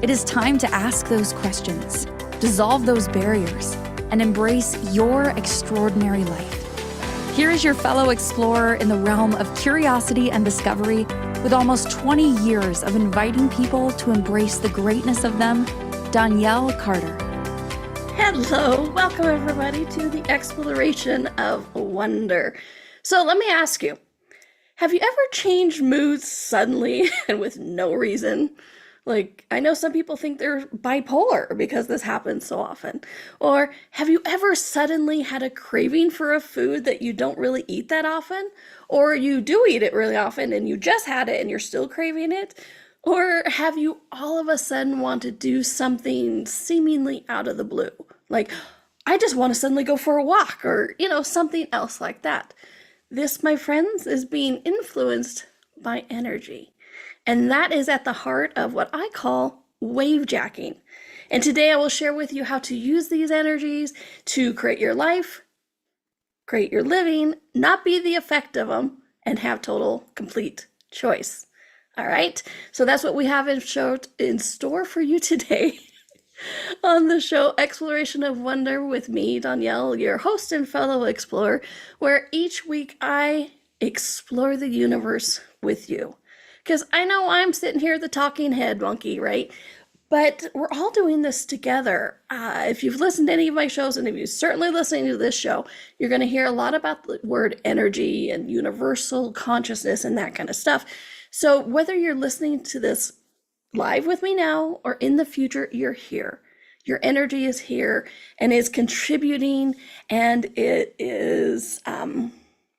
It is time to ask those questions, dissolve those barriers, and embrace your extraordinary life. Here is your fellow explorer in the realm of curiosity and discovery, with almost 20 years of inviting people to embrace the greatness of them, Donnielle Carter. Hello, welcome everybody to the exploration of wonder. So let me ask you, have you ever changed moods suddenly and with no reason? Like, I know some people think they're bipolar because this happens so often. Or have you ever suddenly had a craving for a food that you don't really eat that often? Or you do eat it really often and you just had it and you're still craving it? Or have you all of a sudden want to do something seemingly out of the blue? Like, I just want to suddenly go for a walk or, something else like that. This, my friends, is being influenced by energy. And that is at the heart of what I call wave jacking. And today I will share with you how to use these energies to create your life, create your living, not be the effect of them, and have total, complete choice. All right, so that's what we have in store for you today on the show Exploration of Wonder with me, Donnielle, your host and fellow explorer, where each week I explore the universe with you. Because I know I'm sitting here the talking head monkey, right? But we're all doing this together. If you've listened to any of my shows, and if you're certainly listening to this show, you're going to hear a lot about the word energy and universal consciousness and that kind of stuff. So whether you're listening to this live with me now or in the future, you're here. Your energy is here and is contributing, and it is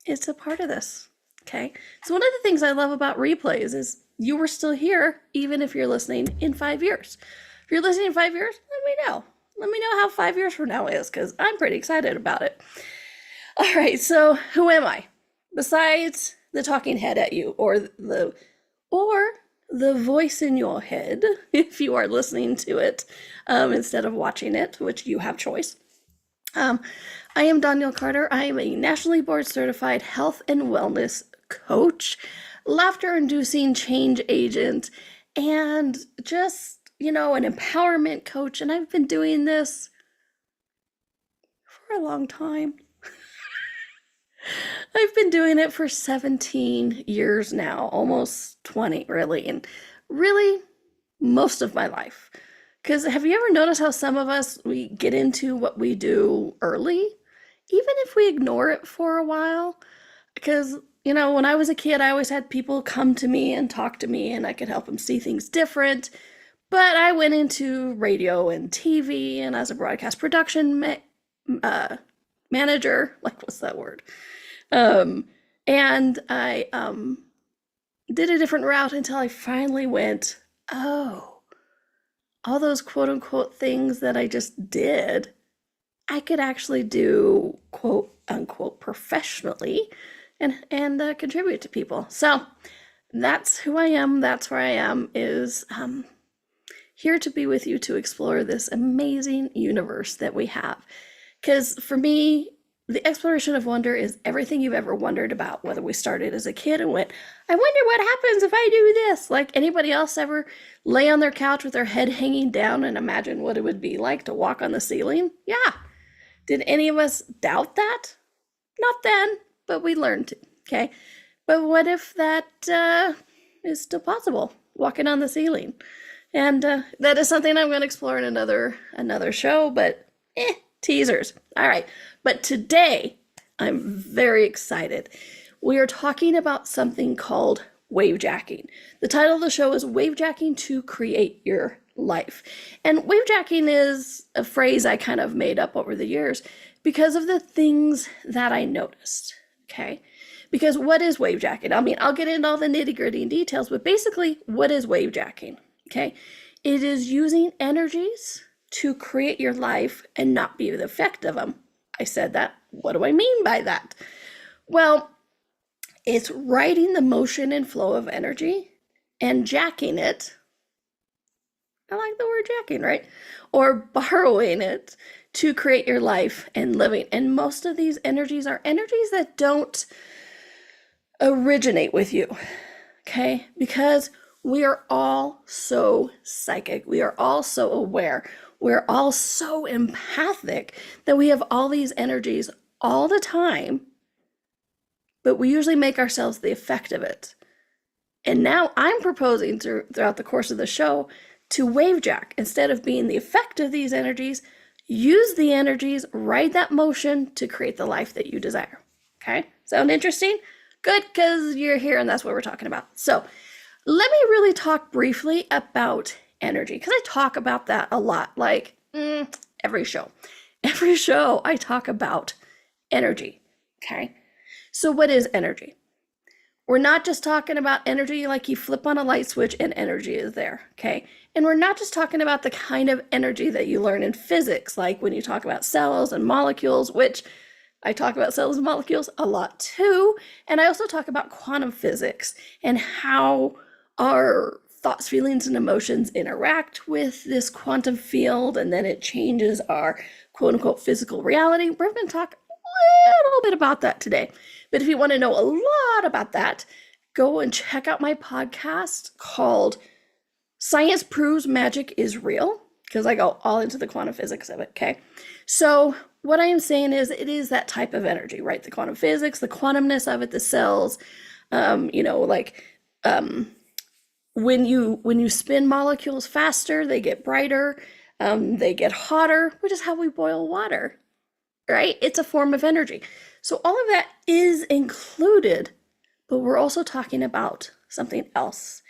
it's a part of this. Okay, so one of the things I love about replays is you were still here even if you're listening in 5 years. If you're listening in 5 years, let me know. Let me know how 5 years from now is, because I'm pretty excited about it. All right, so who am I? Besides the talking head at you, or the voice in your head, if you are listening to it instead of watching it, which you have choice. I am Donnielle Carter. I am a nationally board certified health and wellness coach, laughter-inducing change agent, and just, an empowerment coach. And I've been doing this for a long time. I've been doing it for 17 years now, almost 20 really, and really most of my life. Because have you ever noticed how some of us, we get into what we do early, even if we ignore it for a while? Because, when I was a kid, I always had people come to me and talk to me, and I could help them see things different. But I went into radio and TV, and as a broadcast production manager, like, what's that word? And I did a different route until I finally went, oh, all those quote unquote things that I just did, I could actually do quote unquote professionally and contribute to people. So that's who I am. That's where I am, is here to be with you to explore this amazing universe that we have. Because for me, the exploration of wonder is everything you've ever wondered about, whether we started as a kid and went, I wonder what happens if I do this. Like, anybody else ever lay on their couch with their head hanging down and imagine what it would be like to walk on the ceiling? Yeah. Did any of us doubt that? Not then, but we learned to, okay? But what if that is still possible, walking on the ceiling? And that is something I'm going to explore in another show, but teasers. All right. But today, I'm very excited. We are talking about something called wave jacking. The title of the show is Wave Jacking to Create Your Life. And wave jacking is a phrase I kind of made up over the years because of the things that I noticed, okay? Because what is wave jacking? I mean, I'll get into all the nitty-gritty details, but basically, what is wave jacking, okay? It is using energies to create your life and not be the effect of them. I said that. What do I mean by that? Well, it's riding the motion and flow of energy and jacking it. I like the word jacking, right? Or borrowing it to create your life and living. And most of these energies are energies that don't originate with you, okay? Because We are all so psychic. We are all so aware. We're all so empathic that we have all these energies all the time, but we usually make ourselves the effect of it. And now I'm proposing throughout the course of the show to wavejack. Instead of being the effect of these energies, use the energies, ride that motion to create the life that you desire. Okay? Sound interesting? Good, because you're here and that's what we're talking about. So let me really talk briefly about energy, because I talk about that a lot, like every show. Every show I talk about energy. Okay? So what is energy? We're not just talking about energy like you flip on a light switch and energy is there, okay? And we're not just talking about the kind of energy that you learn in physics, like when you talk about cells and molecules, which I talk about cells and molecules a lot too. And I also talk about quantum physics and how our thoughts, feelings, and emotions interact with this quantum field, and then it changes our quote-unquote physical reality. We're going to talk a little bit about that today. But if you want to know a lot about that, go and check out my podcast called Science Proves Magic is Real, because I go all into the quantum physics of it, okay? So what I am saying is it is that type of energy, right? The quantum physics, the quantumness of it, the cells, when you spin molecules faster, they get brighter, they get hotter, which is how we boil water, right? It's a form of energy. So all of that is included, but we're also talking about something else.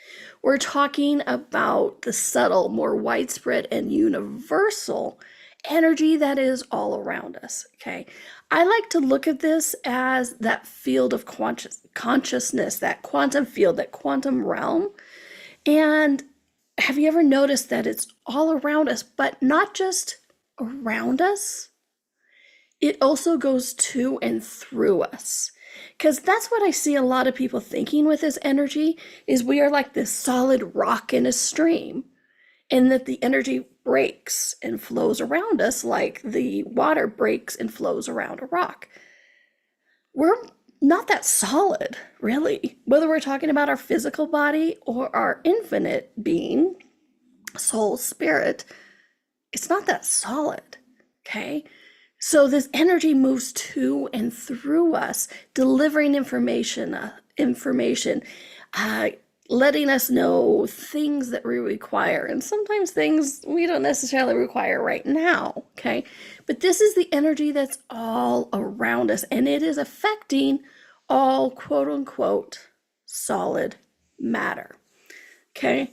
We're talking about the subtle, more widespread and universal energy that is all around us, okay? I like to look at this as that field of consciousness, that quantum field, that quantum realm. And have you ever noticed that it's all around us, but not just around us? It also goes to and through us. Because that's what I see a lot of people thinking with this energy, is we are like this solid rock in a stream, and that the energy breaks and flows around us like the water breaks and flows around a rock. We're not that solid, really. Whether we're talking about our physical body or our infinite being, soul, spirit, it's not that solid, okay? So this energy moves to and through us, delivering information, letting us know things that we require, and sometimes things we don't necessarily require right now, okay? But this is the energy that's all around us, and it is affecting all quote-unquote solid matter, okay?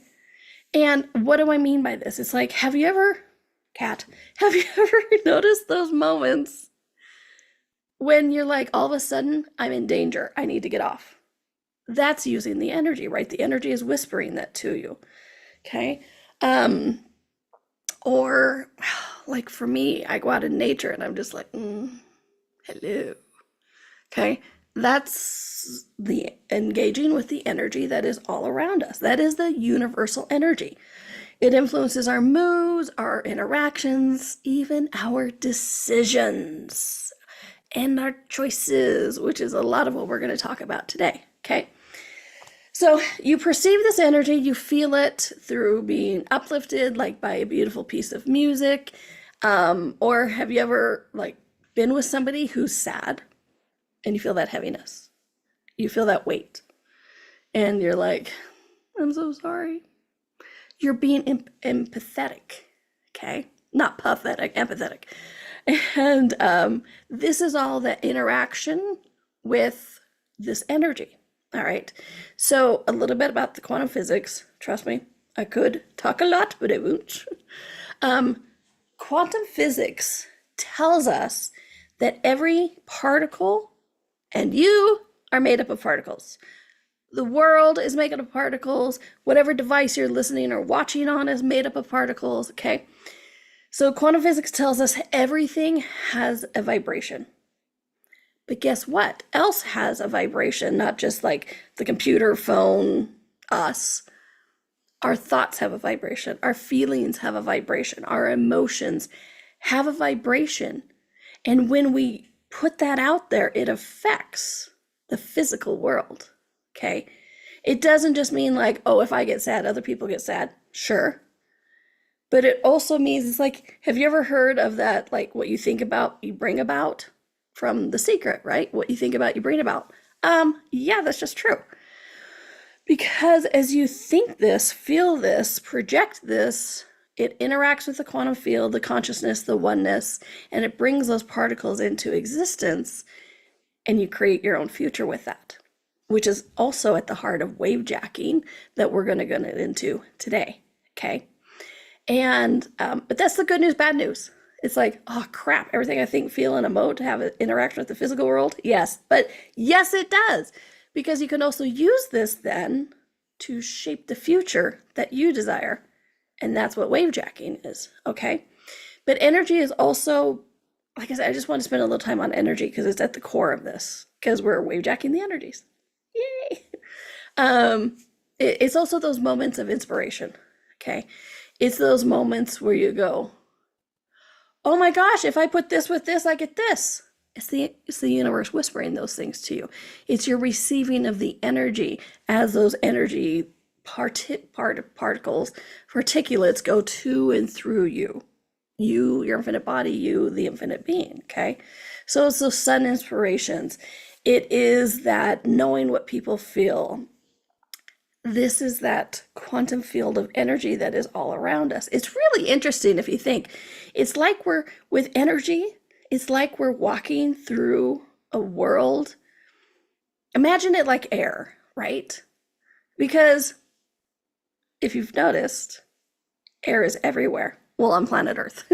And what do I mean by this? It's like, have you ever noticed those moments when you're like, all of a sudden, I'm in danger, I need to get off? That's using the energy, right? The energy is whispering that to you, okay? Or like for me, I go out in nature and I'm just like, hello, okay? That's the engaging with the energy that is all around us. That is the universal energy. It influences our moods, our interactions, even our decisions and our choices, which is a lot of what we're going to talk about today, okay? So you perceive this energy, you feel it through being uplifted, like by a beautiful piece of music, or have you ever like been with somebody who's sad and you feel that heaviness? You feel that weight and you're like, I'm so sorry. You're being empathetic, okay? Not pathetic, empathetic. And this is all that interaction with this energy, all right? So a little bit about the quantum physics. Trust me, I could talk a lot, but I won't. Quantum physics tells us that every particle and you are made up of particles. The world is made up of particles. Whatever device you're listening or watching on is made up of particles, okay? So quantum physics tells us everything has a vibration. But guess what? Else has a vibration, not just like the computer, phone, us. Our thoughts have a vibration. Our feelings have a vibration. Our emotions have a vibration. And when we put that out there, it affects the physical world. Okay, It doesn't just mean like, oh, if I get sad, other people get sad. Sure. But it also means it's like, have you ever heard of that, like what you think about, you bring about from The Secret, right? What you think about, you bring about. Yeah, that's just true. Because as you think this, feel this, project this, it interacts with the quantum field, the consciousness, the oneness, and it brings those particles into existence, and you create your own future with that, which is also at the heart of wave jacking that we're going to get into today. Okay. And, but that's the good news, bad news. It's like, oh crap, everything I think, feel, and emote to have an interaction with the physical world. Yes, but yes, it does. Because you can also use this then to shape the future that you desire. And that's what wave jacking is. Okay. But energy is also, like I said, I just want to spend a little time on energy because it's at the core of this, because we're wave jacking the energies. Yay. It's also those moments of inspiration. Okay. It's those moments where you go, oh my gosh, if I put this with this, I get this. It's the universe whispering those things to you. It's your receiving of the energy as those energy particles, particulates go to and through you. You, your infinite body, you, the infinite being, okay? So it's those sun inspirations. It is that knowing what people feel. This is that quantum field of energy that is all around us. It's really interesting if you think. It's like we're, with energy, it's like we're walking through a world. Imagine it like air, right? Because if you've noticed, air is everywhere. Well, on planet Earth.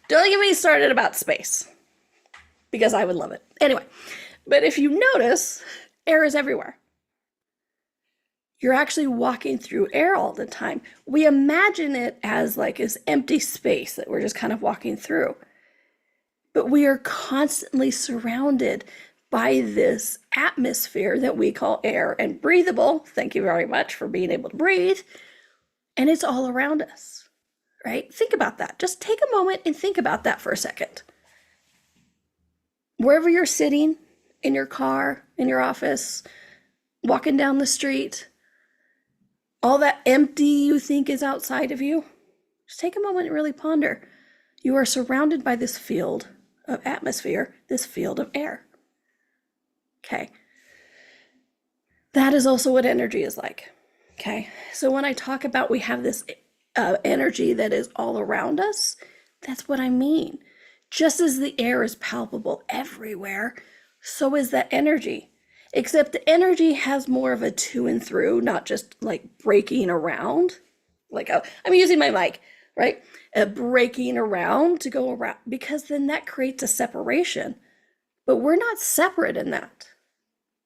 Don't get me started about space, because I would love it. Anyway, but if you notice, air is everywhere. You're actually walking through air all the time. We imagine it as like this empty space that we're just kind of walking through. But we are constantly surrounded by this atmosphere that we call air and breathable. Thank you very much for being able to breathe. And it's all around us, right? Think about that. Just take a moment and think about that for a second. Wherever you're sitting, in your car, in your office, walking down the street, all that empty you think is outside of you, just take a moment and really ponder. You are surrounded by this field of atmosphere, this field of air. Okay. That is also what energy is like. Okay. So when I talk about we have this energy that is all around us, that's what I mean. Just as the air is palpable everywhere, so is that energy. Except the energy has more of a to and through, not just like breaking around. Like I'm using my mic, right? Breaking around to go around, because then that creates a separation. But we're not separate in that.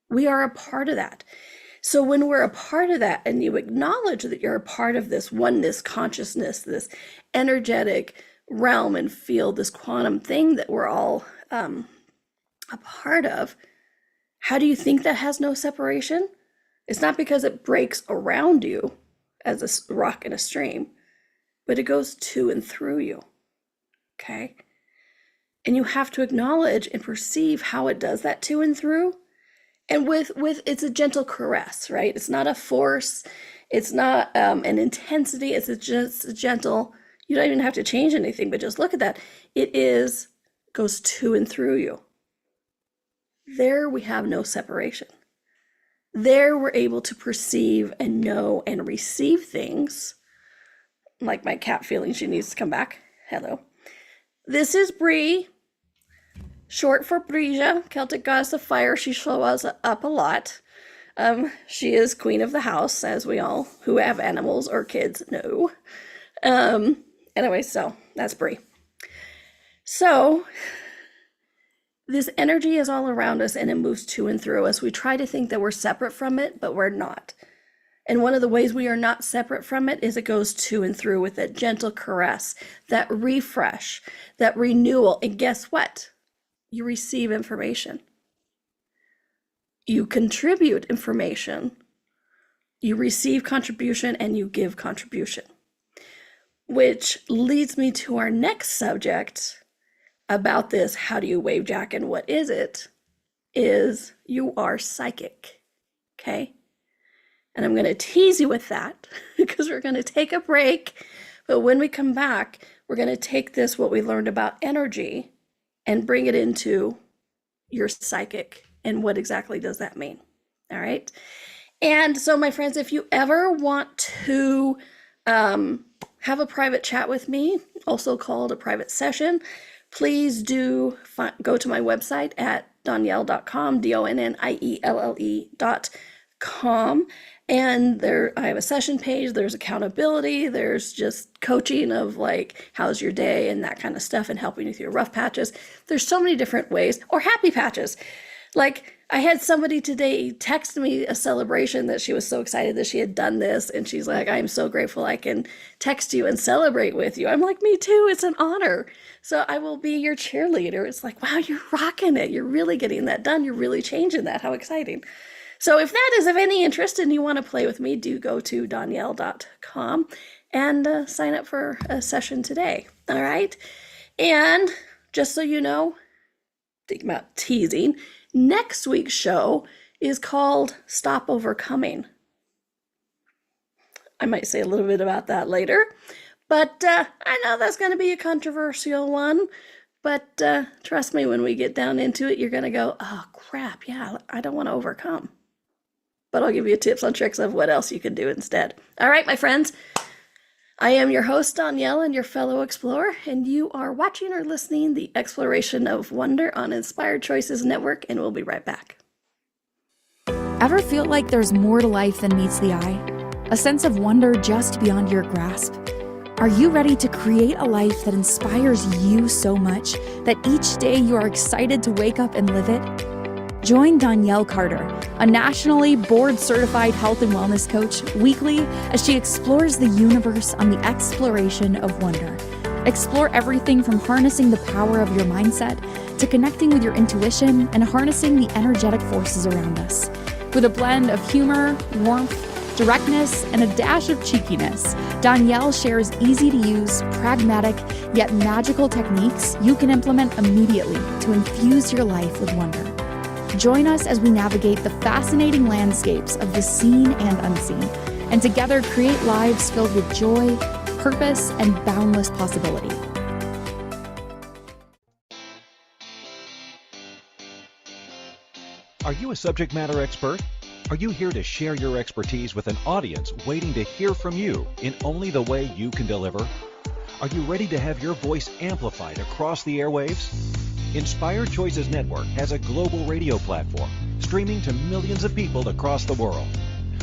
We are a part of that. So when we're a part of that and you acknowledge that you're a part of this oneness, consciousness, this energetic realm and field, this quantum thing that we're all a part of, how do you think that has no separation? It's not because it breaks around you as a rock in a stream, but it goes to and through you, okay? And you have to acknowledge and perceive how it does that to and through. And with it's a gentle caress, right? It's not a force. It's not an intensity. It's just a gentle, you don't even have to change anything, but just look at that. It goes to and through you. There we have no separation. There we're able to perceive and know and receive things. Like my cat feeling she needs to come back. Hello. This is Bree, short for Brija, Celtic goddess of fire. She shows up a lot. She is queen of the house, as we all who have animals or kids know. Anyway, so that's Bree. So this energy is all around us and it moves to and through us. We try to think that we're separate from it, but we're not. And one of the ways we are not separate from it is it goes to and through with that gentle caress, that refresh, that renewal. And guess what? You receive information. You contribute information. You receive contribution and you give contribution. Which leads me to our next subject about this, how do you wave jack and what is it, is you are psychic, okay? And I'm going to tease you with that because we're going to take a break. But when we come back, we're going to take this, what we learned about energy, and bring it into your psychic. And what exactly does that mean? All right. And so, my friends, if you ever want to have a private chat with me, also called a private session, please do go to my website at donnielle.com, DONNIELLE.com. And there, I have a session page, there's accountability, there's just coaching of like, how's your day and that kind of stuff, and helping with your rough patches. There's so many different ways, or happy patches. Like, I had somebody today text me a celebration that she was so excited that she had done this. And she's like, I'm so grateful I can text you and celebrate with you. I'm like, me too. It's an honor. So I will be your cheerleader. It's like, wow, you're rocking it. You're really getting that done. You're really changing that. How exciting. So if that is of any interest and you want to play with me, do go to donnielle.com and sign up for a session today. All right. And just so you know, think about teasing, next week's show is called Stop Overcoming. I might say a little bit about that later, but I know that's going to be a controversial one, but trust me, when we get down into it, you're going to go, oh crap, yeah, I don't want to overcome. But I'll give you tips and tricks of what else you can do instead. All right, my friends, I am your host, Donnielle, and your fellow explorer, and you are watching or listening the Exploration of Wonder on Inspired Choices Network, and we'll be right back. Ever feel like there's more to life than meets the eye? A sense of wonder just beyond your grasp? Are you ready to create a life that inspires you so much that each day you are excited to wake up and live it? Join Donnielle Carter, a nationally board-certified health and wellness coach, weekly as she explores the universe on the exploration of wonder. Explore everything from harnessing the power of your mindset to connecting with your intuition and harnessing the energetic forces around us. With a blend of humor, warmth, directness, and a dash of cheekiness, Donnielle shares easy-to-use, pragmatic, yet magical techniques you can implement immediately to infuse your life with wonder. Join us as we navigate the fascinating landscapes of the seen and unseen, and together create lives filled with joy, purpose, and boundless possibility. Are you a subject matter expert? Are you here to share your expertise with an audience waiting to hear from you in only the way you can deliver? Are you ready to have your voice amplified across the airwaves? Inspired Choices Network has a global radio platform streaming to millions of people across the world.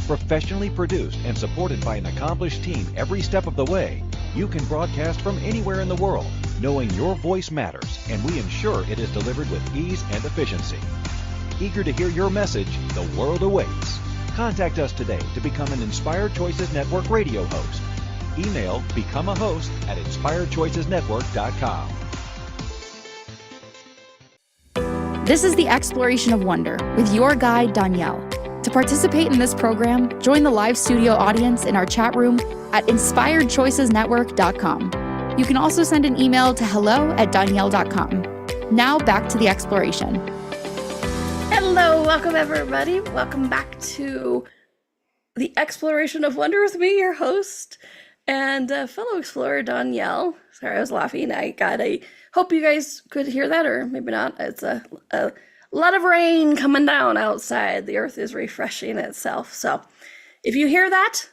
Professionally produced and supported by an accomplished team every step of the way, you can broadcast from anywhere in the world, knowing your voice matters, and we ensure it is delivered with ease and efficiency. Eager to hear your message, the world awaits. Contact us today to become an Inspired Choices Network radio host. Email become a host at inspiredchoicesnetwork.com. This is the Exploration of Wonder with your guide, Donnielle. To participate in this program, join the live studio audience in our chat room at inspiredchoicesnetwork.com. You can also send an email to hello@donnielle.com. Now back to the exploration. Hello, welcome everybody. Welcome back to the Exploration of Wonder with me, your host and fellow explorer, Donnielle. Sorry, I was laughing. Hope you guys could hear that, or maybe not. It's a lot of rain coming down outside. The earth is refreshing itself. So if you hear that,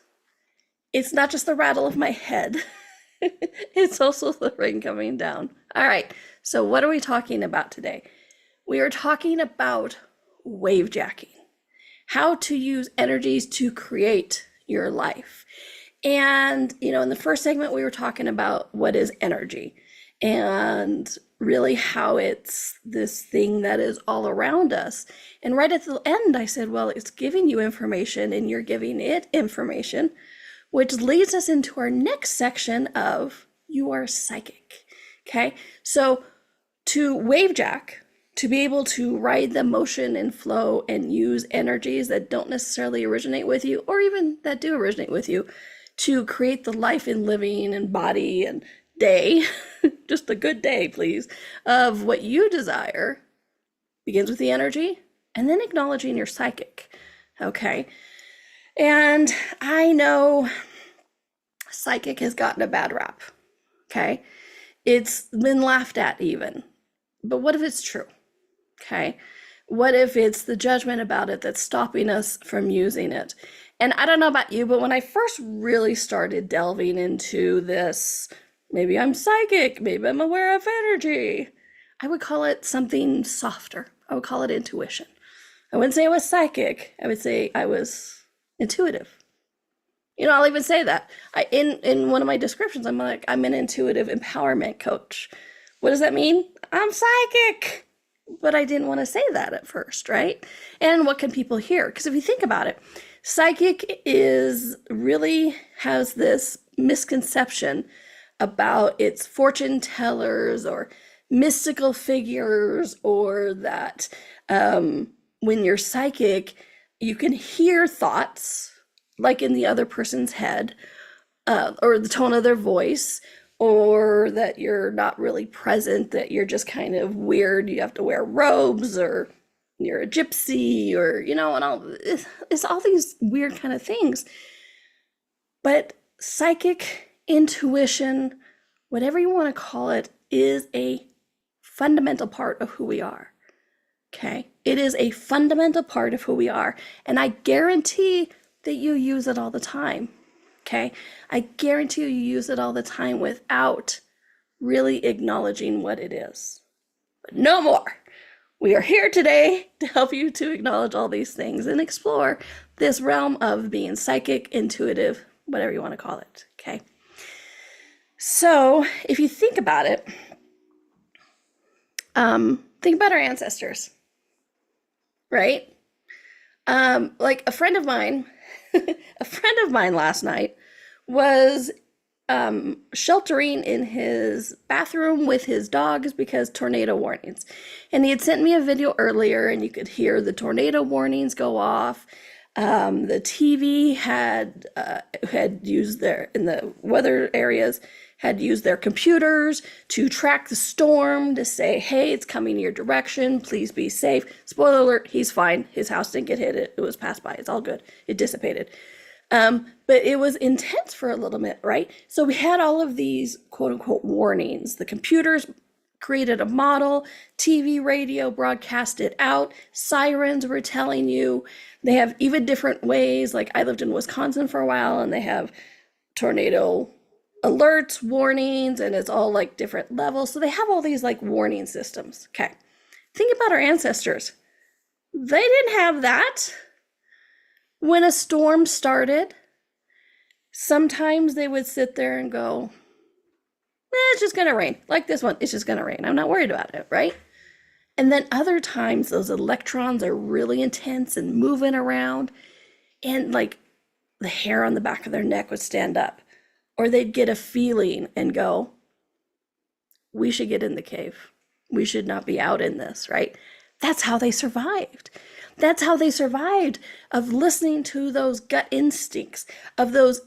it's not just the rattle of my head. It's also the rain coming down. All right, so what are we talking about today? We are talking about wave jacking, how to use energies to create your life. And, in the first segment, we were talking about what is energy and really how it's this thing that is all around us. And right at the end, I said, well, it's giving you information and you're giving it information, which leads us into our next section of you are psychic. Okay, so to wave jack, to be able to ride the motion and flow and use energies that don't necessarily originate with you, or even that do originate with you, to create the life and living and body and day, just a good day, please, of what you desire, begins with the energy and then acknowledging your psychic. Okay. And I know psychic has gotten a bad rap, okay? It's been laughed at even. But what if it's true, okay? What if it's the judgment about it that's stopping us from using it? And I don't know about you, but when I first really started delving into this, maybe I'm psychic, maybe I'm aware of energy, I would call it something softer. I would call it intuition. I wouldn't say I was psychic. I would say I was intuitive. You know, I'll even say that. In one of my descriptions, I'm like, I'm an intuitive empowerment coach. What does that mean? I'm psychic. But I didn't want to say that at first, right? And what can people hear? Because if you think about it, psychic has this misconception about its fortune tellers or mystical figures, or that when you're psychic, you can hear thoughts like in the other person's head, or the tone of their voice, or that you're not really present, that you're just kind of weird, you have to wear robes, or you're a gypsy, or, you know, and it's all these weird kind of things. But psychic, intuition, whatever you want to call it, is a fundamental part of who we are. Okay? It is a fundamental part of who we are. And I guarantee that you use it all the time. Okay? I guarantee you use it all the time without really acknowledging what it is. But no more. We are here today to help you to acknowledge all these things and explore this realm of being psychic, intuitive, whatever you want to call it. Okay? So, if you think about it, think about our ancestors, right? Like a friend of mine last night was sheltering in his bathroom with his dogs because tornado warnings. And he had sent me a video earlier, and you could hear the tornado warnings go off. The TV had used in the weather areas, had used their computers to track the storm to say, hey, it's coming your direction, please be safe. Spoiler alert, he's fine. His house didn't get hit. It was passed by. It's all good. It dissipated. But it was intense for a little bit, right? So we had all of these quote unquote warnings. The computers created a model, TV, radio broadcast it out, sirens were telling you. They have even different ways. Like I lived in Wisconsin for a while, and they have tornado alerts, warnings, and it's all like different levels. So they have all these like warning systems. Okay. Think about our ancestors. They didn't have that. When a storm started, sometimes they would sit there and go, it's just going to rain. Like this one, it's just going to rain. I'm not worried about it, right? And then other times those electrons are really intense and moving around, and like the hair on the back of their neck would stand up, or they'd get a feeling and go, we should get in the cave. We should not be out in this, right? That's how they survived. That's how they survived, of listening to those gut instincts, of those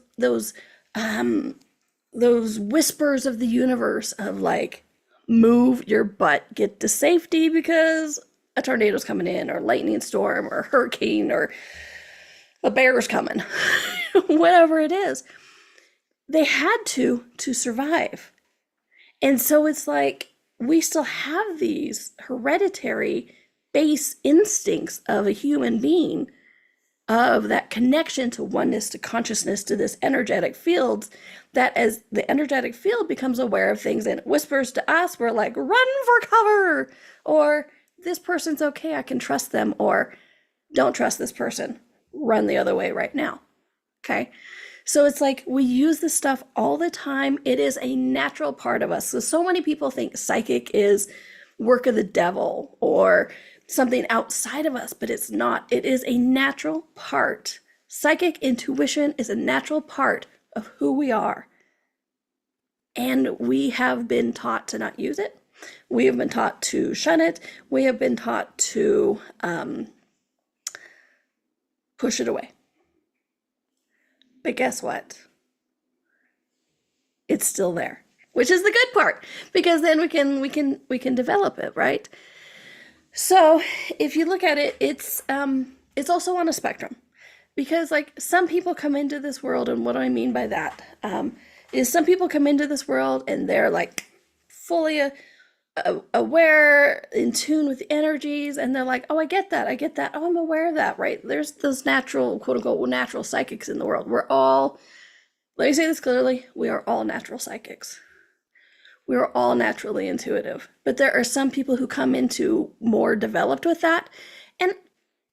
whispers of the universe of like, move your butt, get to safety because a tornado's coming in, or lightning storm, or hurricane, or a bear's coming, whatever it is. They had to survive. And so it's like we still have these hereditary base instincts of a human being, of that connection to oneness, to consciousness, to this energetic field, that as the energetic field becomes aware of things and it whispers to us, we're like, run for cover, or this person's okay, I can trust them, or don't trust this person, run the other way right now. Okay. So it's like we use this stuff all the time. It is a natural part of us. So many people think psychic is work of the devil or something outside of us, but it's not. It is a natural part. Psychic intuition is a natural part of who we are. And we have been taught to not use it. We have been taught to shun it. We have been taught to push it away. But guess what? It's still there, which is the good part, because then we can develop it, right? So if you look at it, it's also on a spectrum, Because like some people come into this world, and what do I mean by that? Is some people come into this world and they're like fully aware, in tune with the energies, and they're like, oh, I get that, oh, I'm aware of that, right? There's those natural, quote unquote, natural psychics in the world. We're all, let me say this clearly, we are all natural psychics. We are all naturally intuitive. But there are some people who come into more developed with that. And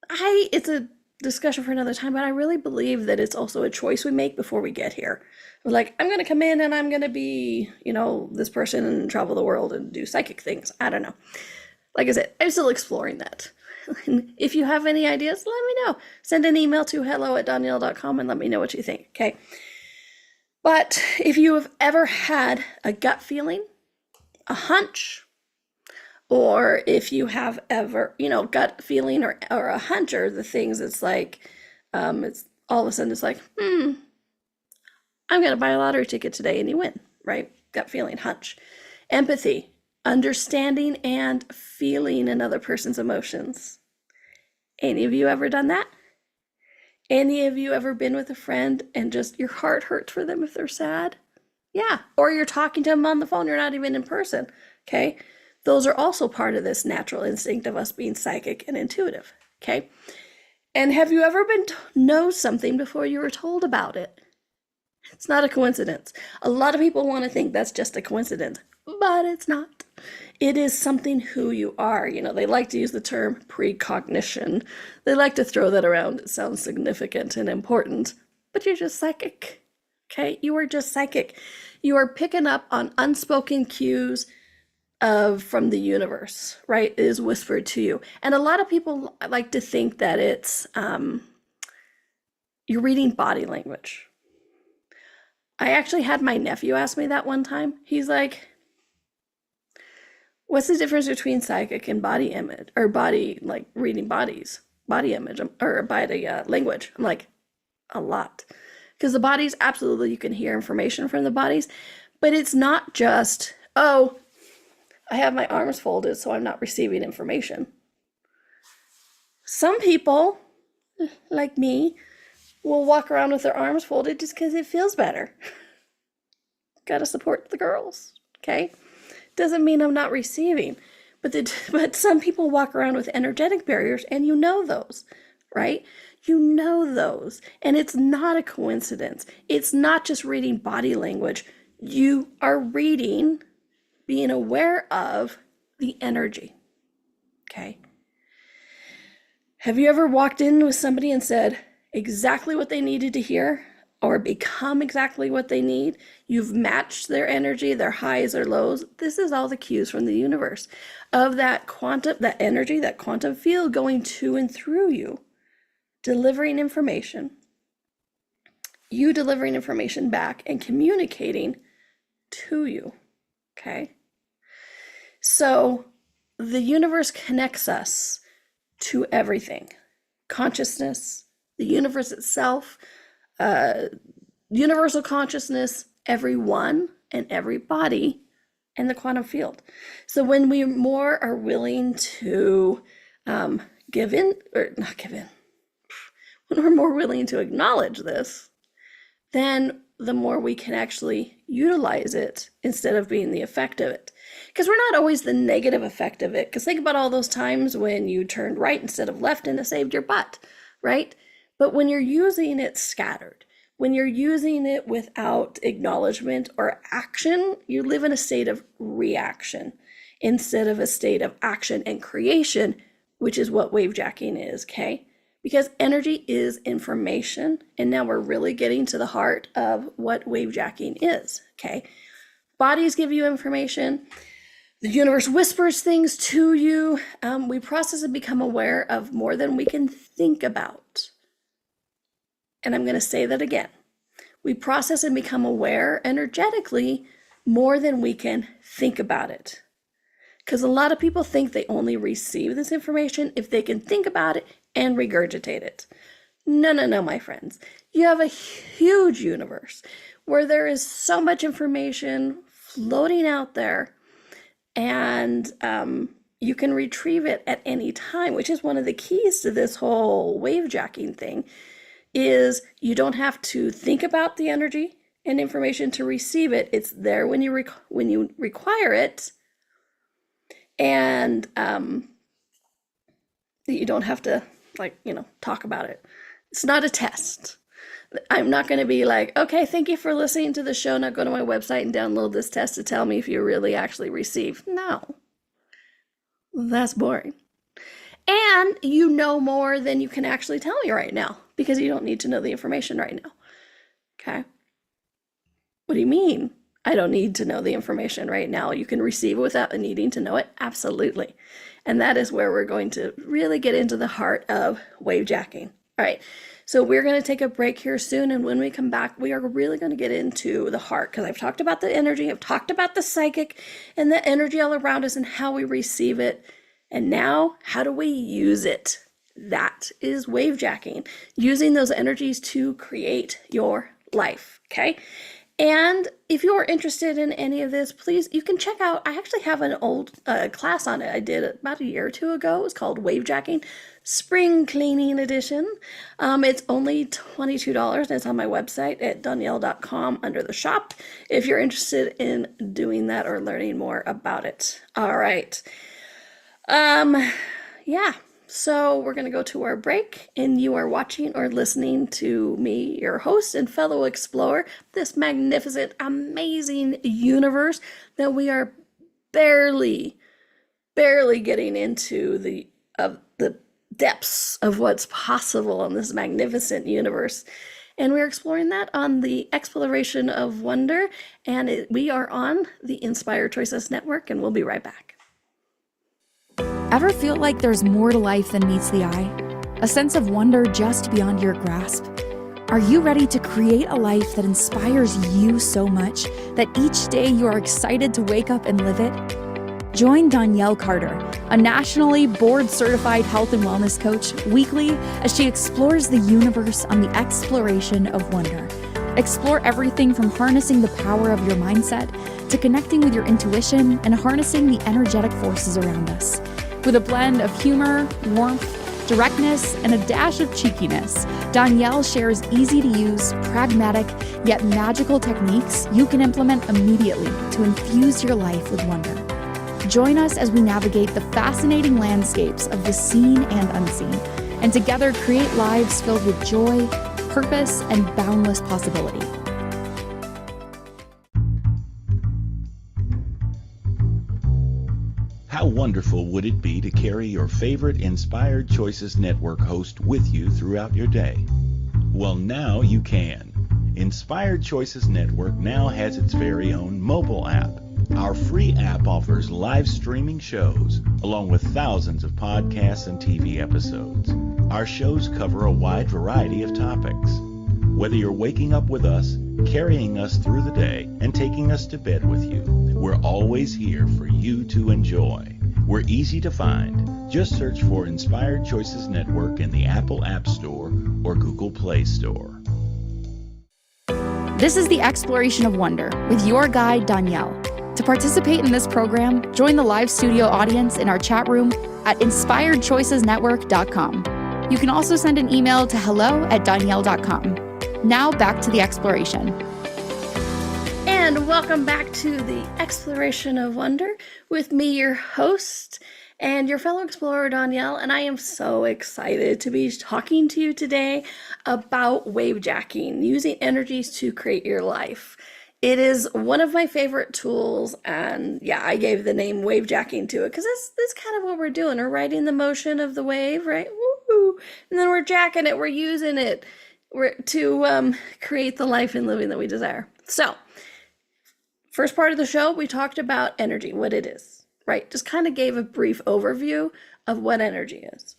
it's a discussion for another time, but I really believe that it's also a choice we make before we get here. We're like, I'm going to come in and I'm going to be, this person and travel the world and do psychic things. I don't know. Like I said, I'm still exploring that. If you have any ideas, let me know. Send an email to hello@donnielle.com and let me know what you think, okay? But if you have ever had a gut feeling, a hunch, or if you have ever, gut feeling or a hunch, or the things, it's like, it's all of a sudden it's like, I'm going to buy a lottery ticket today and you win, right? Gut feeling, hunch. Empathy, understanding and feeling another person's emotions. Any of you ever done that? Any of you ever been with a friend and just your heart hurts for them if they're sad? Yeah. Or you're talking to them on the phone, you're not even in person, okay? Those are also part of this natural instinct of us being psychic and intuitive, okay? And have you ever know something before you were told about it? It's not a coincidence. A lot of people want to think that's just a coincidence, but it's not. It is something who you are. They like to use the term precognition. They like to throw that around. It sounds significant and important, but you're just psychic, okay? You are just psychic. You are picking up on unspoken cues from the universe, right? It is whispered to you. And a lot of people like to think that it's, you're reading body language. I actually had my nephew ask me that one time. He's like, what's the difference between psychic and body image, or body, like reading body image, or body language? I'm like, a lot. Because the bodies, absolutely, you can hear information from the bodies, but it's not just, oh, I have my arms folded, so I'm not receiving information. Some people, like me, will walk around with their arms folded just because it feels better. Gotta support the girls, okay? Doesn't mean I'm not receiving. But some people walk around with energetic barriers, and you know those, right? You know those. And it's not a coincidence. It's not just reading body language. You are reading, being aware of the energy, okay? Have you ever walked in with somebody and said exactly what they needed to hear, or become exactly what they need? You've matched their energy, their highs or lows. This is all the cues from the universe of that energy, that quantum field going to and through you, delivering information, you delivering information back and communicating to you, okay? So the universe connects us to everything. Consciousness, the universe itself, universal consciousness, everyone and everybody, and the quantum field. So when we more are willing to give in, or not give in, when we're more willing to acknowledge this, then the more we can actually utilize it instead of being the effect of it. Because we're not always the negative effect of it. Because think about all those times when you turned right instead of left and it saved your butt, right? But when you're using it scattered, when you're using it without acknowledgement or action, you live in a state of reaction instead of a state of action and creation, which is what wavejacking is, okay? Because energy is information, and now we're really getting to the heart of what wavejacking is, okay? Bodies give you information. The universe whispers things to you. We process and become aware of more than we can think about. And I'm going to say that again. We process and become aware energetically more than we can think about it. Because a lot of people think they only receive this information if they can think about it and regurgitate it. No, my friends. You have a huge universe where there is so much information floating out there, and you can retrieve it at any time, which is one of the keys to this whole wavejacking thing, is you don't have to think about the energy and information to receive it. It's there when you require it, and you don't have to talk about it. It's not a test. I'm not going to be like, okay, thank you for listening to the show. Now go to my website and download this test to tell me if you really actually receive. No, that's boring. And you know more than you can actually tell me right now because you don't need to know the information right now. Okay. What do you mean? I don't need to know the information right now. You can receive it without needing to know it. Absolutely. And that is where we're going to really get into the heart of wave jacking. All right. So we're going to take a break here soon. And when we come back, we are really going to get into the heart, because I've talked about the energy. I've talked about the psychic and the energy all around us and how we receive it. And now, how do we use it? That is wave jacking, using those energies to create your life. Okay. And if you're interested in any of this, please, you can check out, I actually have an old class on it I did about a year or two ago. It was called Wave Jacking Spring Cleaning Edition. It's only $22, and it's on my website at Donnielle.com under the shop if you're interested in doing that or learning more about it. All right. Yeah. So we're going to go to our break, and you are watching or listening to me, your host and fellow explorer, this magnificent, amazing universe that we are barely getting into the depths of what's possible in this magnificent universe. And we're exploring that on the Exploration of Wonder, and we are on the Inspired Choices Network, and we'll be right back. Ever feel like there's more to life than meets the eye? A sense of wonder just beyond your grasp? Are you ready to create a life that inspires you so much that each day you are excited to wake up and live it? Join Donnielle Carter, a nationally board-certified health and wellness coach, weekly as she explores the universe on the Exploration of Wonder. Explore everything from harnessing the power of your mindset to connecting with your intuition and harnessing the energetic forces around us. With a blend of humor, warmth, directness, and a dash of cheekiness, Donnielle shares easy-to-use, pragmatic, yet magical techniques you can implement immediately to infuse your life with wonder. Join us as we navigate the fascinating landscapes of the seen and unseen, and together create lives filled with joy, purpose, and boundless possibility. How wonderful would it be to carry your favorite Inspired Choices Network host with you throughout your day? Well, now you can. Inspired Choices Network now has its very own mobile app. Our free app offers live streaming shows, along with thousands of podcasts and TV episodes. Our shows cover a wide variety of topics. Whether you're waking up with us, carrying us through the day, and taking us to bed with you, we're always here for you to enjoy. We're easy to find. Just search for Inspired Choices Network in the Apple App Store or Google Play Store. This is the Exploration of Wonder with your guide, Donnielle. To participate in this program, join the live studio audience in our chat room at inspiredchoicesnetwork.com. You can also send an email to hello@donnielle.com. Now back to the exploration. And welcome back to the Exploration of Wonder with me, your host, and your fellow explorer, Donnielle. And I am so excited to be talking to you today about wave jacking, using energies to create your life. It is one of my favorite tools, and yeah, I gave the name wave jacking to it because that's kind of what we're doing. We're riding the motion of the wave, right? Woo-hoo. And then we're jacking it, we're using it to create the life and living that we desire. So, first part of the show, we talked about energy, what it is, right? Just kind of gave a brief overview of what energy is.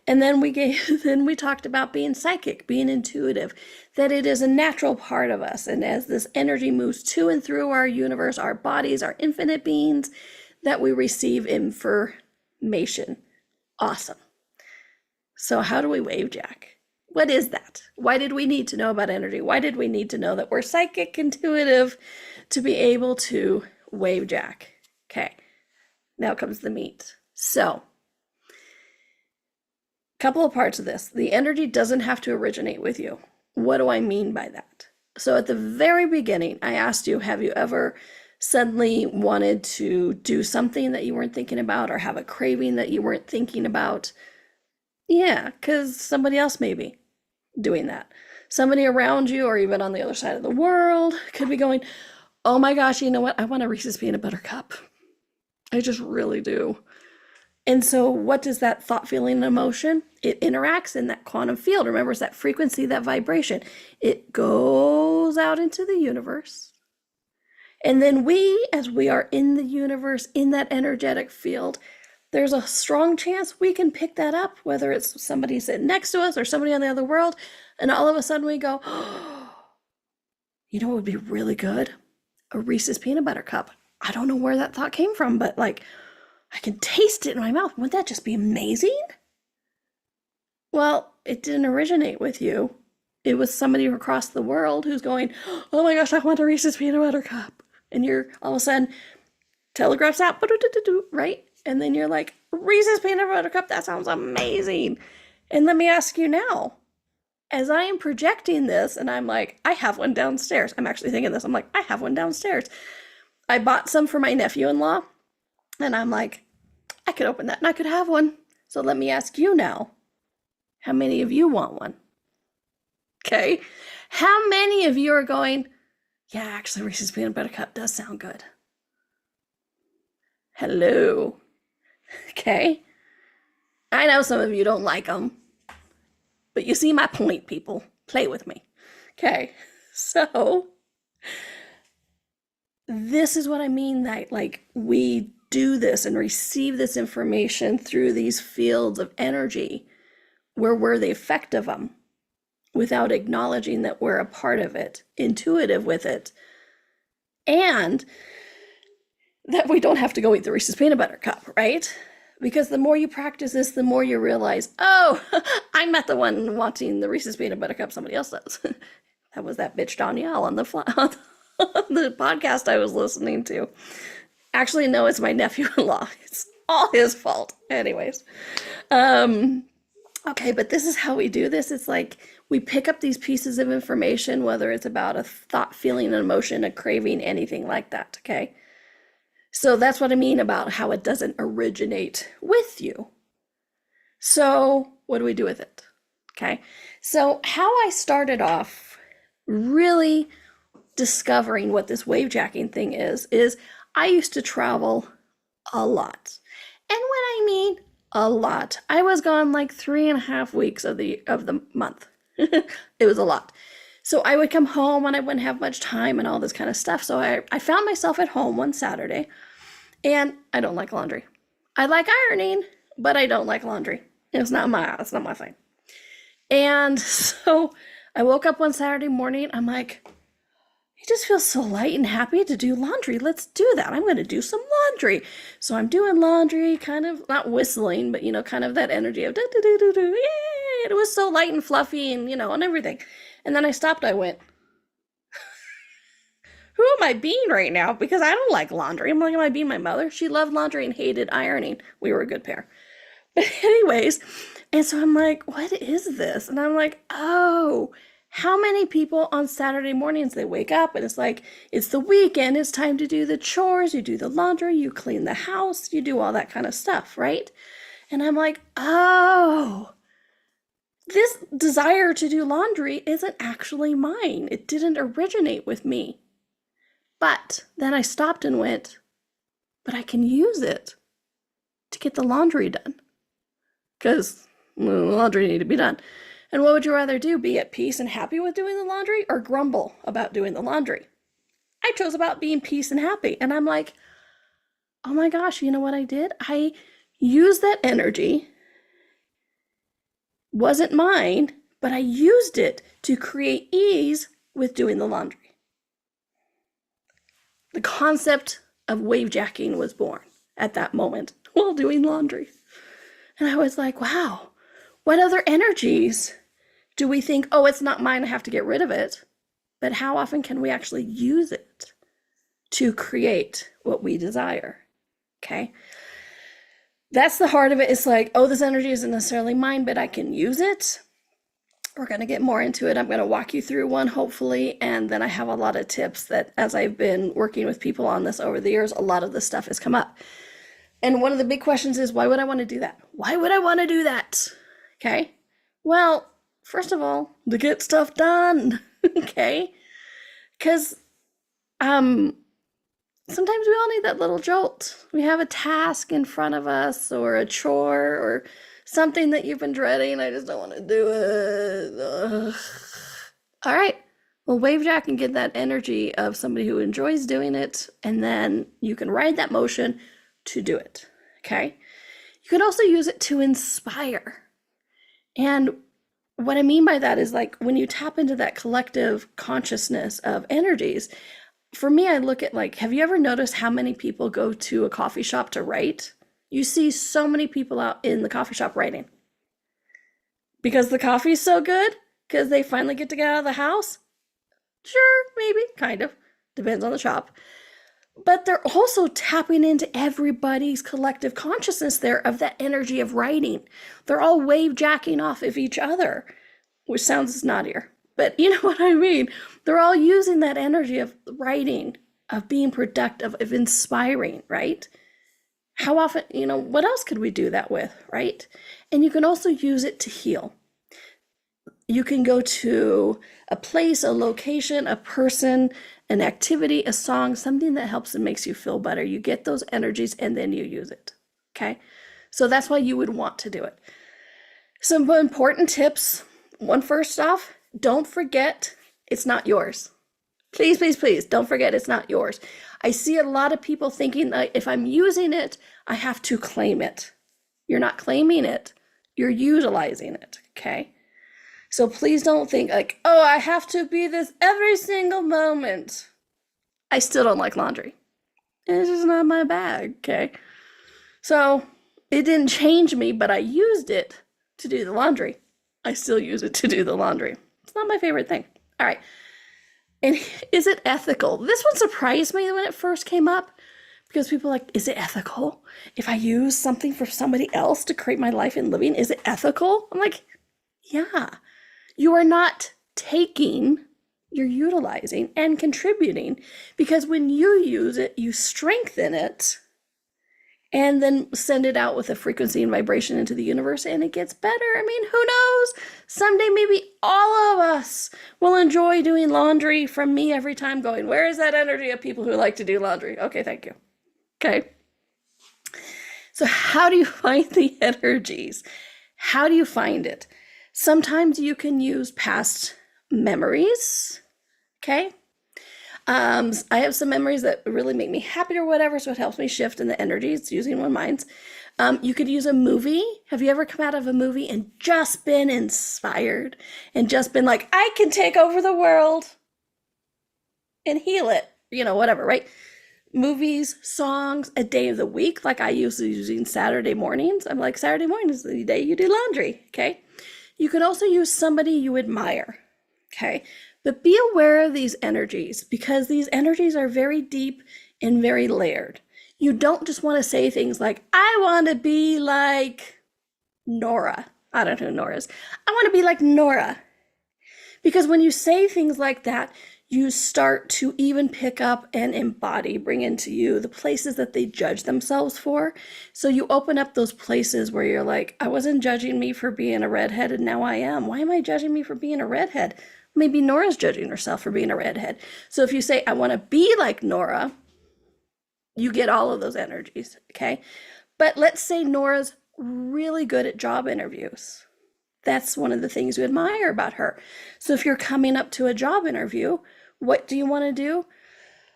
And then we talked about being psychic, being intuitive, that it is a natural part of us. And as this energy moves to and through our universe, our bodies, our infinite beings, that we receive information. Awesome. So how do we wave jack? What is that? Why did we need to know about energy? Why did we need to know that we're psychic, intuitive, to be able to wave jack? Okay, now comes the meat. So, couple of parts of this. The energy doesn't have to originate with you. What do I mean by that? So at the very beginning, I asked you, have you ever suddenly wanted to do something that you weren't thinking about or have a craving that you weren't thinking about? Yeah, because somebody else may be doing that. Somebody around you or even on the other side of the world could be going, oh my gosh, you know what? I want a Reese's Peanut Butter Cup. I just really do. And so what does that thought, feeling, and emotion? It interacts in that quantum field. Remember, it's that frequency, that vibration. It goes out into the universe. And then we, as we are in the universe, in that energetic field, there's a strong chance we can pick that up, whether it's somebody sitting next to us or somebody on the other world. And all of a sudden we go, oh, you know what would be really good? A Reese's Peanut Butter Cup. I don't know where that thought came from, but like, I can taste it in my mouth. Wouldn't that just be amazing? Well, it didn't originate with you. It was somebody across the world who's going, oh my gosh, I want a Reese's Peanut Butter Cup. And you're all of a sudden, telegraphs out, right? And then you're like, Reese's Peanut Butter Cup, that sounds amazing. And let me ask you now, as I am projecting this, and I'm like, I have one downstairs. I'm actually thinking this. I'm like, I have one downstairs. I bought some for my nephew-in-law. And I'm like, I could open that and I could have one. So let me ask you now, how many of you want one? Okay. How many of you are going, yeah, actually Reese's Peanut Butter Cup does sound good. Hello. Okay. I know some of you don't like them, but you see my point, people. Play with me. Okay. So this is what I mean that like we do this and receive this information through these fields of energy where we're the effect of them without acknowledging that we're a part of it, intuitive with it, and that we don't have to go eat the Reese's Peanut Butter Cup, right? Because the more you practice this, the more you realize, oh, I'm not the one wanting the Reese's Peanut Butter Cup, somebody else does. That was that bitch Donnielle on the podcast I was listening to. Actually, no, it's my nephew-in-law. It's all his fault. Anyways. Okay, but this is how we do this. It's like we pick up these pieces of information, whether it's about a thought, feeling, an emotion, a craving, anything like that, okay? So that's what I mean about how it doesn't originate with you. So what do we do with it? Okay, so how I started off really discovering what this wave jacking thing is I used to travel a lot. And when I mean a lot, I was gone like 3.5 weeks of the month. It was a lot. So I would come home and I wouldn't have much time and all this kind of stuff. So I found myself at home one Saturday, and I don't like laundry. I like ironing, but I don't like laundry. It's not my thing. And so I woke up one Saturday morning. I'm like, it just feels so light and happy to do laundry. Let's do that. I'm going to do some laundry. So I'm doing laundry, kind of not whistling, but, kind of that energy of do-do-do-do-do. Yay! It was so light and fluffy and, and everything. And then I stopped. I went, who am I being right now? Because I don't like laundry. I'm like, am I being my mother? She loved laundry and hated ironing. We were a good pair. But anyways, and so I'm like, what is this? And I'm like, oh, how many people on Saturday mornings, they wake up and it's like, it's the weekend, it's time to do the chores, you do the laundry, you clean the house, you do all that kind of stuff, right? And I'm like, oh, this desire to do laundry isn't actually mine. It didn't originate with me. But then I stopped and went, but I can use it to get the laundry done. Because laundry needs to be done. And what would you rather do? Be at peace and happy with doing the laundry or grumble about doing the laundry? I chose about being peace and happy. And I'm like, oh my gosh, you know what I did? I used that energy. Wasn't mine, but I used it to create ease with doing the laundry. The concept of wave jacking was born at that moment while doing laundry. And I was like, wow, what other energies do we think, oh, it's not mine, I have to get rid of it? But how often can we actually use it to create what we desire? Okay. That's the heart of it. It's like, oh, this energy isn't necessarily mine, but I can use it. We're going to get more into it. I'm going to walk you through one, hopefully, and then I have a lot of tips that as I've been working with people on this over the years, a lot of this stuff has come up. And one of the big questions is, why would I want to do that? Why would I want to do that? Okay. Well, first of all, to get stuff done. Okay. Because sometimes we all need that little jolt. We have a task in front of us or a chore or something that you've been dreading. I just don't want to do it. Ugh. All right. Well, wave jack and get that energy of somebody who enjoys doing it, and then you can ride that motion to do it. Okay. You can also use it to inspire. And what I mean by that is, like, when you tap into that collective consciousness of energies, for me, I look at, like, have you ever noticed how many people go to a coffee shop to write? You see so many people out in the coffee shop writing. Because the coffee's so good? Because they finally get to get out of the house? Sure, maybe, kind of. Depends on the shop. But they're also tapping into everybody's collective consciousness there of that energy of writing. They're all wave jacking off of each other, which sounds naughtier. But you know what I mean? They're all using that energy of writing, of being productive, of inspiring, right? How often, what else could we do that with, right? And you can also use it to heal. You can go to a place, a location, a person, an activity, a song, something that helps and makes you feel better. You get those energies and then you use it, okay? So that's why you would want to do it. Some important tips. One, first off, don't forget it's not yours. Please, please, please, don't forget it's not yours. I see a lot of people thinking that if I'm using it, I have to claim it. You're not claiming it. You're utilizing it, okay? So please don't think like, oh, I have to be this every single moment. I still don't like laundry. It's just not my bag, okay? So it didn't change me, but I used it to do the laundry. I still use it to do the laundry. It's not my favorite thing. All right. And is it ethical? This one surprised me when it first came up because people are like, is it ethical? If I use something for somebody else to create my life and living, is it ethical? I'm like, yeah. You are not taking, you're utilizing and contributing, because when you use it, you strengthen it and then send it out with a frequency and vibration into the universe and it gets better. I mean, who knows? Someday maybe all of us will enjoy doing laundry from me every time going, where is that energy of people who like to do laundry? Okay, thank you. Okay. So how do you find the energies? How do you find it? Sometimes you can use past memories, okay? I have some memories that really make me happy or whatever, so it helps me shift in the energies using one minds. You could use a movie. Have you ever come out of a movie and just been inspired and just been like, I can take over the world and heal it, whatever, right? Movies, songs, a day of the week, like I using Saturday mornings. I'm like, Saturday morning is the day you do laundry, okay? You could also use somebody you admire, okay? But be aware of these energies because these energies are very deep and very layered. You don't just want to say things like, I want to be like Nora. I don't know who Nora is. I want to be like Nora. Because when you say things like that, you start to even pick up and embody, bring into you the places that they judge themselves for. So you open up those places where you're like, I wasn't judging me for being a redhead and now I am. Why am I judging me for being a redhead? Maybe Nora's judging herself for being a redhead. So if you say, I want to be like Nora, you get all of those energies, okay? But let's say Nora's really good at job interviews. That's one of the things you admire about her. So if you're coming up to a job interview, what do you want to do?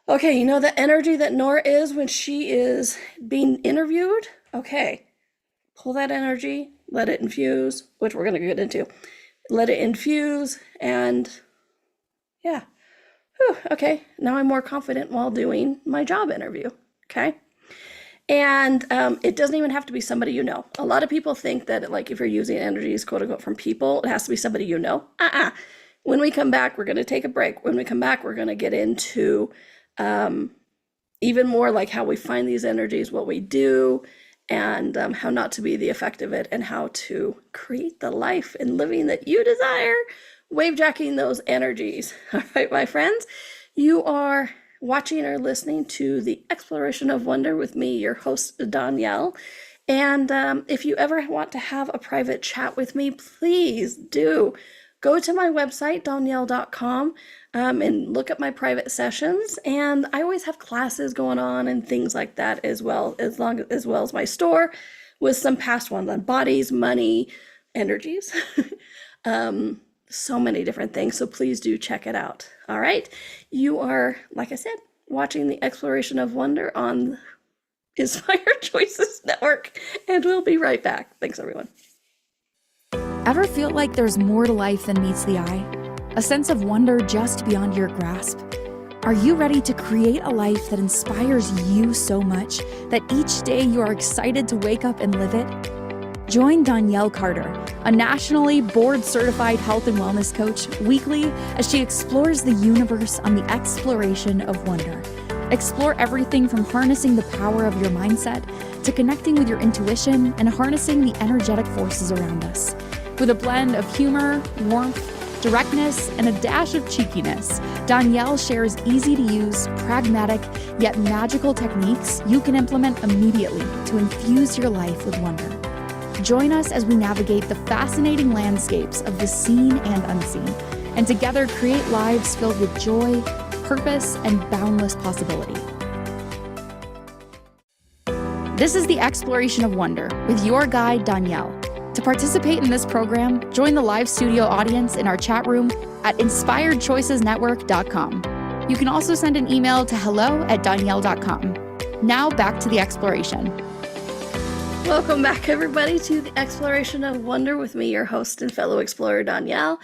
Okay, the energy that Nora is when she is being interviewed? Okay, pull that energy, let it infuse, which we're going to get into. Let it infuse, and yeah. Whew, okay, now I'm more confident while doing my job interview, okay? And it doesn't even have to be somebody you know. A lot of people think that, like, if you're using energies, quote unquote, from people, it has to be somebody you know. When we come back, we're going to take a break. When we come back, we're going to get into even more like how we find these energies, what we do, and how not to be the effect of it, and how to create the life and living that you desire, wavejacking those energies. All right, my friends, you are watching or listening to the Exploration of Wonder with me, your host, Donnielle. And if you ever want to have a private chat with me, please do go to my website, donnielle.com, and look at my private sessions. And I always have classes going on and things like that, as well as my store with some past ones on bodies, money, energies, so many different things. So please do check it out. All right. You are, like I said, watching the Exploration of Wonder on Inspired Choices Network, and we'll be right back. Thanks, everyone. Ever feel like there's more to life than meets the eye? A sense of wonder just beyond your grasp? Are you ready to create a life that inspires you so much that each day you are excited to wake up and live it? Join Donnielle Carter, a nationally board-certified health and wellness coach, weekly as she explores the universe on the Exploration of Wonder. Explore everything from harnessing the power of your mindset to connecting with your intuition and harnessing the energetic forces around us. With a blend of humor, warmth, directness, and a dash of cheekiness, Donnielle shares easy-to-use, pragmatic, yet magical techniques you can implement immediately to infuse your life with wonder. Join us as we navigate the fascinating landscapes of the seen and unseen, and together create lives filled with joy, purpose, and boundless possibility. This is the Exploration of Wonder with your guide, Donnielle. To participate in this program, join the live studio audience in our chat room at inspiredchoicesnetwork.com. You can also send an email to hello@donnielle.com. Now back to the exploration. Welcome back, everybody, to the Exploration of Wonder with me, your host and fellow explorer, Donnielle.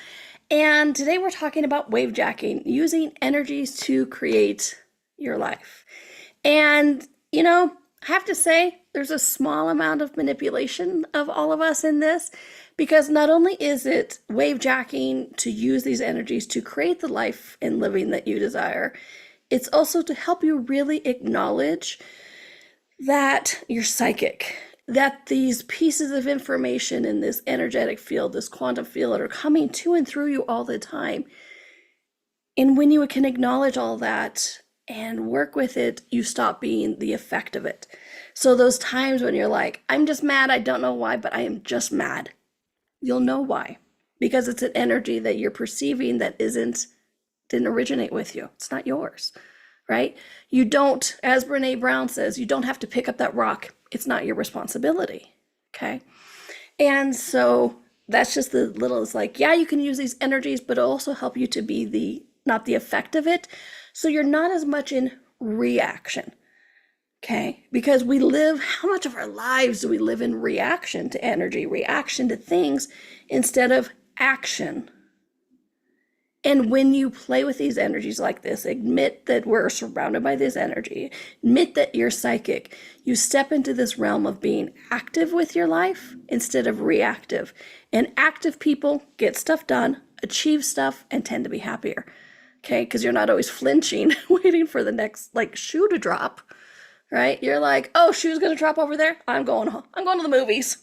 And today we're talking about wavejacking, using energies to create your life. And, I have to say, there's a small amount of manipulation of all of us in this, because not only is it wavejacking to use these energies to create the life and living that you desire, it's also to help you really acknowledge that you're psychic, that these pieces of information in this energetic field, this quantum field, are coming to and through you all the time. And when you can acknowledge all that and work with it, you stop being the effect of it. So those times when you're like, I'm just mad, I don't know why, but I am just mad, you'll know why. Because it's an energy that you're perceiving that didn't originate with you. It's not yours, right? You don't, as Brene Brown says, you don't have to pick up that rock. It's not your responsibility, okay? And so that's just the little, it's like, yeah, you can use these energies, but it'll also help you to be not the effect of it. So you're not as much in reaction, okay? Because how much of our lives do we live in reaction to energy, reaction to things, instead of action? And when you play with these energies like this, admit that we're surrounded by this energy, admit that you're psychic, you step into this realm of being active with your life instead of reactive. And active people get stuff done, achieve stuff, and tend to be happier, okay? Because you're not always flinching, waiting for the next shoe to drop, right? You're like, oh, shoe's gonna drop over there. I'm going to the movies,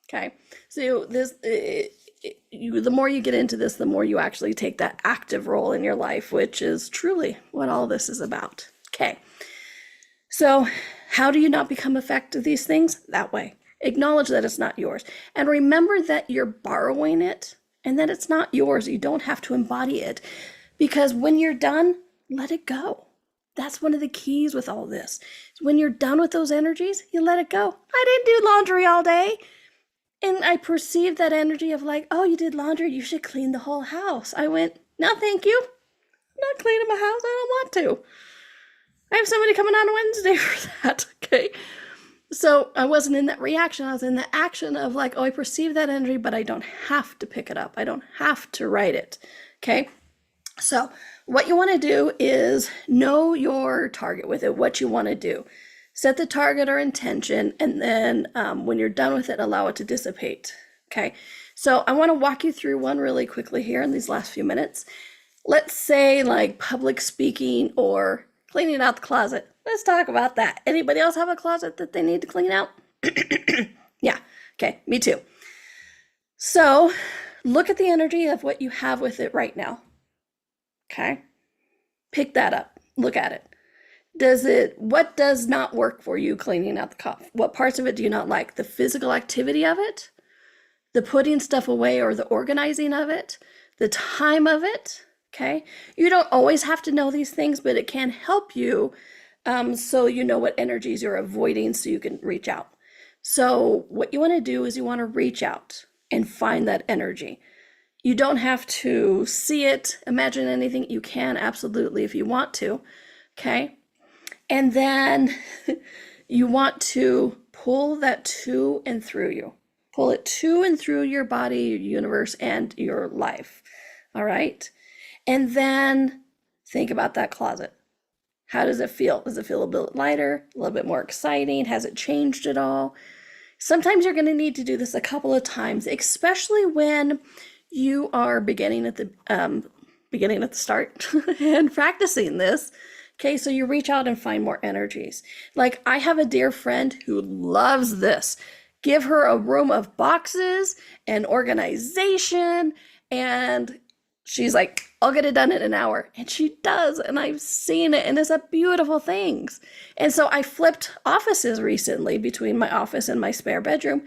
okay? So the more you get into this, the more you actually take that active role in your life, which is truly what all this is about. Okay. So how do you not become effective of these things? That way. Acknowledge that it's not yours. And remember that you're borrowing it and that it's not yours. You don't have to embody it. Because when you're done, let it go. That's one of the keys with all this. When you're done with those energies, you let it go. I didn't do laundry all day. And I perceived that energy of oh, you did laundry, you should clean the whole house. I went, no, thank you. I'm not cleaning my house. I don't want to. I have somebody coming on Wednesday for that, okay? So I wasn't in that reaction. I was in the action of oh, I perceive that energy, but I don't have to pick it up. I don't have to write it, okay? So what you want to do is know your target with it, what you want to do. Set the target or intention, and then when you're done with it, allow it to dissipate, okay? So I want to walk you through one really quickly here in these last few minutes. Let's say public speaking or cleaning out the closet. Let's talk about that. Anybody else have a closet that they need to clean out? Yeah. Okay. Me too. So look at the energy of what you have with it right now. Okay. Pick that up. Look at it. What does not work for you cleaning out the cough? What parts of it do you not like? The physical activity of it, the putting stuff away or the organizing of it, the time of it. Okay. You don't always have to know these things, but it can help you so you know what energies you're avoiding so you can reach out. So what you want to do is you want to reach out and find that energy. You don't have to see it, imagine anything. You can absolutely if you want to. Okay. And then you want to pull that to and through you. Pull it to and through your body, your universe, and your life. All right. And then think about that closet. How does it feel? Does it feel a bit lighter, a little bit more exciting? Has it changed at all? Sometimes you're going to need to do this a couple of times, especially when you are beginning at the start and practicing this. Okay, so you reach out and find more energies. Like I have a dear friend who loves this. Give her a room of boxes and organization, and she's like, I'll get it done in an hour. And she does, and I've seen it, and it's a beautiful thing. And so I flipped offices recently between my office and my spare bedroom.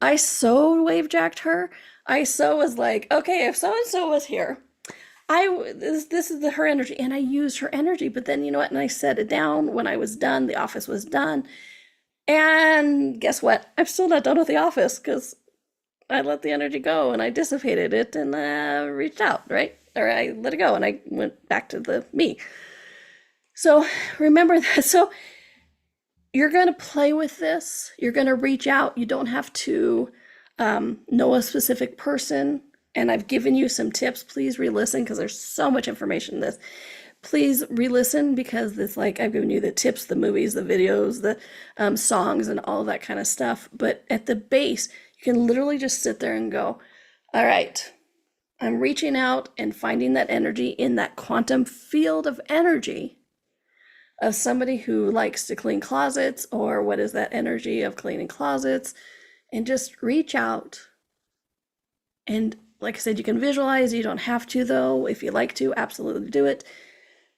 I so wave-jacked her. I so was like, okay, if so-and-so was here, this is her energy, and I used her energy. But then you know what? And I set it down when I was done. The office was done, and guess what? I'm still not done with the office because I let the energy go and I dissipated it and reached out, right? Or I let it go and I went back to the me. So remember that. So you're going to play with this. You're going to reach out. You don't have to know a specific person. And I've given you some tips. Please re-listen because there's so much information in this. Please re-listen because it's like I've given you the tips, the movies, the videos, the songs, and all that kind of stuff. But at the base, you can literally just sit there and go, all right, I'm reaching out and finding that energy in that quantum field of energy of somebody who likes to clean closets, or what is that energy of cleaning closets, and just reach out. And like I said, you can visualize. You don't have to, though. If you like to, absolutely do it.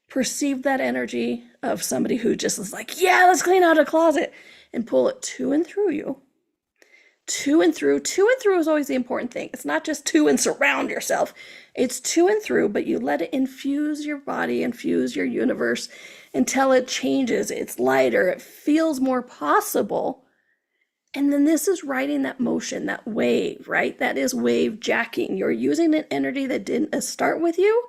Perceive that energy of somebody who just is like, yeah, let's clean out a closet, and pull it to and through you. To and through. To and through is always the important thing. It's not just to and surround yourself. It's to and through, but you let it infuse your body, infuse your universe until it changes. It's lighter. It feels more possible. And then this is riding that motion, that wave, right? That is wave jacking. You're using an energy that didn't start with you,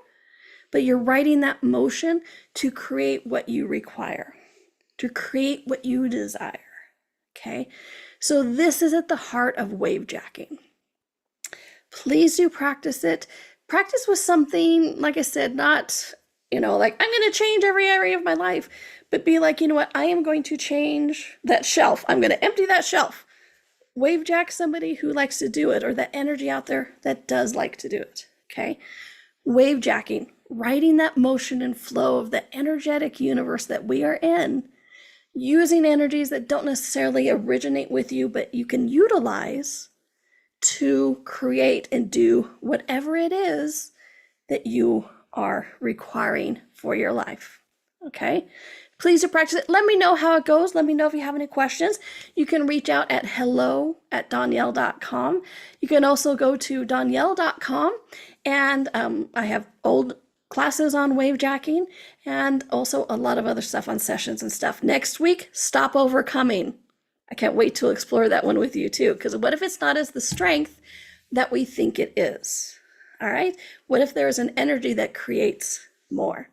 but you're riding that motion to create what you require, to create what you desire, okay? So this is at the heart of wave jacking. Please do practice it. Practice with something, like I said, not, like I'm going to change every area of my life, but be like, you know what? I am going to change that shelf. I'm going to empty that shelf. Wave jack somebody who likes to do it, or that energy out there that does like to do it, okay? Wave jacking, riding that motion and flow of the energetic universe that we are in, using energies that don't necessarily originate with you, but you can utilize to create and do whatever it is that you are requiring for your life. Okay? Please do practice it. Let me know how it goes. Let me know if you have any questions. You can reach out at hello@donnielle.com. You can also go to donnielle.com, and I have old classes on wave jacking and also a lot of other stuff on sessions and stuff. Next week, stop overcoming. I can't wait to explore that one with you too, because what if it's not as the strength that we think it is? All right. What if there is an energy that creates more?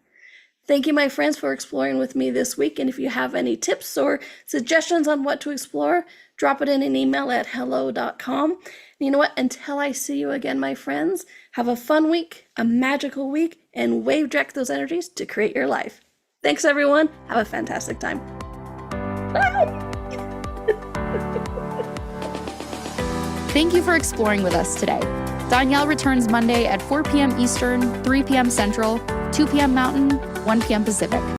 Thank you, my friends, for exploring with me this week. And if you have any tips or suggestions on what to explore, drop it in an email at hello.com. And you know what? Until I see you again, my friends, have a fun week, a magical week, and wave jack those energies to create your life. Thanks, everyone. Have a fantastic time. Bye. Thank you for exploring with us today. Donnielle returns Monday at 4 p.m. Eastern, 3 p.m. Central, 2 p.m. Mountain, 1 p.m. Pacific.